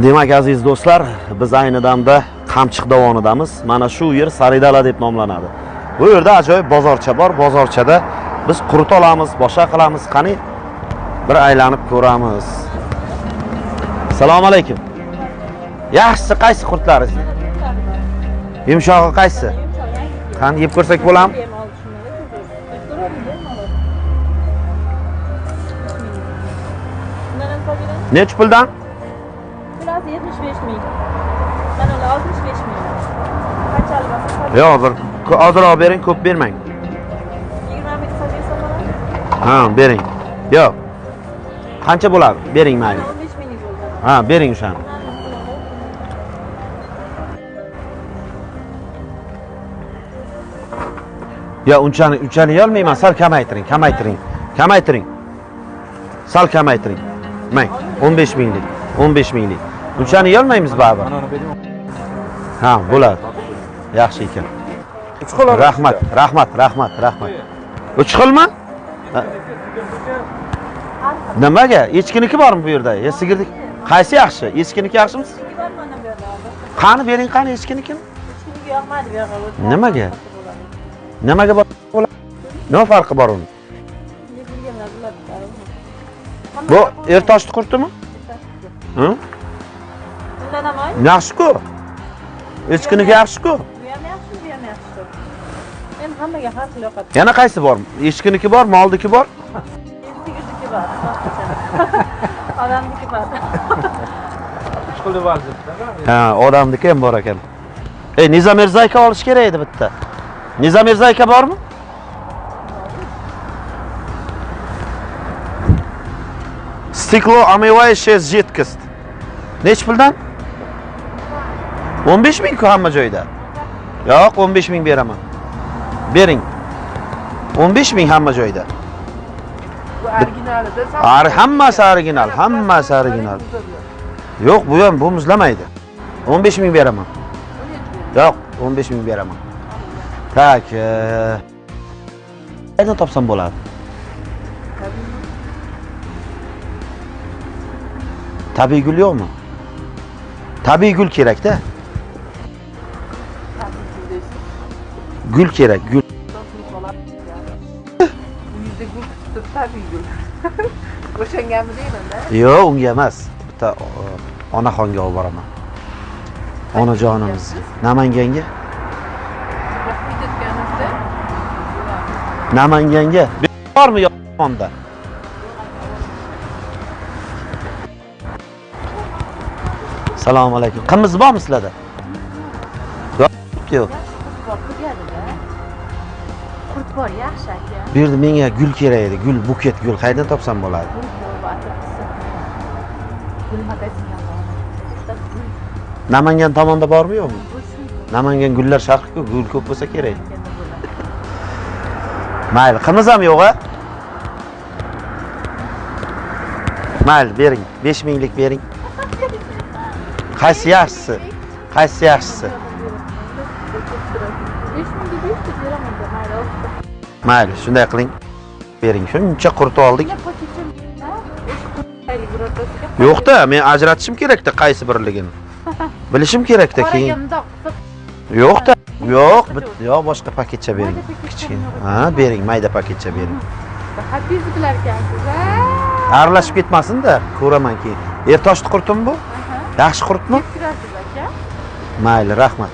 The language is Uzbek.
Demak aziz do'stlar, biz ayni damda Qamchiq dovonidamiz. Mana shu yer Saridala deb nomlanadi. Bu yerda ajoyib bozorcha bor. Bozorchada biz qurut olamiz, boshqa qilamiz. Qani bir aylanib ko'ramiz. Assalomu alaykum. Yaxshisi qaysi qurtlaringiz? Yumshog'i qaysi? Qani yeb ko'rsak bo'ladimi? Nech puldan? 75 ming. Mana ular 65 ming. Qanchalik bo'lsa? Yo'q, bir ozroq bering, ko'p bermang. 20 ming so'raysa mana. Ha, bering. Yo'q. Qancha bo'ladi? Bering mayli. 15 ming bo'ldi. Ha, bering o'shani. Ya unchani yolmayman, sal kamaytiring. Sal kamaytiring. Mang, 15 minglik. 15 minglik. Unchani yolmaymiz baribir. Ha, bo'ladi. Yaxshi ekan. Rahmat. 3 xilmi? Nimaga? Echkiniki bormi bu yerda? Ya sigirdik. Qaysi yaxshi? Echkiniki yaxshimi? Qani bering, qani echkinikini? Echkiniki yoqmadi bu yoqqa. Nimaga? Nimaga bo'ladi? Nima farqi bor uni? Bu ertoshni qurtimi? Hı? Yaxshi-ku. Echkiniki yaxshi-ku. Bu ham yaxshi, bu ham yaxshi. Men hammaga har xil yoqadi. Yana qaysi bor? Echkiniki bor, moldiki bor? Sigirniki bor. Odamniki bor. Ishqilib bor. Ha, odamniki ham bor ekan. Nizam Mirzayka olish kerak edi bitta. Nizam Mirzayka bormi? Stiklo омывающее 6 жидкость. Nech puldan? 15 ming ku hamma joyda. Yo'q, 15 ming beraman. Bering. 15 ming hamma joyda. Bu originalida. Hammasi original. Yo'q, bu ham bu muzlamaydi. 15 ming beraman. Yo'q, 15 ming beraman. Tak. Qayerdan topsam bo'ladi? Tabiiy gul yo'qmi? Tabiiy gul kerak-da. Gul kerak, gul. Bu yuzda gul tutib tabiiy gul. O'shanganmi deyman-da? Yo'q, unga emas. Bitta onaxonga olib boraman. Onajonimiz. Namanganga. Namanganga. Bormi yo'qmonda? Assalomu alaykum. Qimiz bormi sizlarda? Yo'q. Qurt bor, yaxshi aka. Bu yerda menga gul kerak edi. Gul, buket gul qayerdan topsam bo'ladi? Namangan tomonda bormi yo'qmi? Namangan gullar sharqi-ku, gul ko'p bo'lsa kerak. Mayli, qimiz ham yo'q-a? Mayli, bering. 5 minglik bering. Qaysi yaxshisi? 5 mingga 5 deb beraman, mayli. Mayli, shunday qiling. Bering. Shuncha qurut oldik. Yo'q-da, men ajratishim kerak-da qaysi birligini. Bilishim kerak-da keyin. Yo'q-da. Yo'q, boshqa paketcha bering. Kichkina. Ha, bering, mayda paketcha bering. Happy'lar ekansiz, ha? Aralashib ketmasin-da, ko'raman keyin. Ertoshni qurtimi bu? Yaxshi qurtmi? Kirasiz aka. Mayli, rahmat.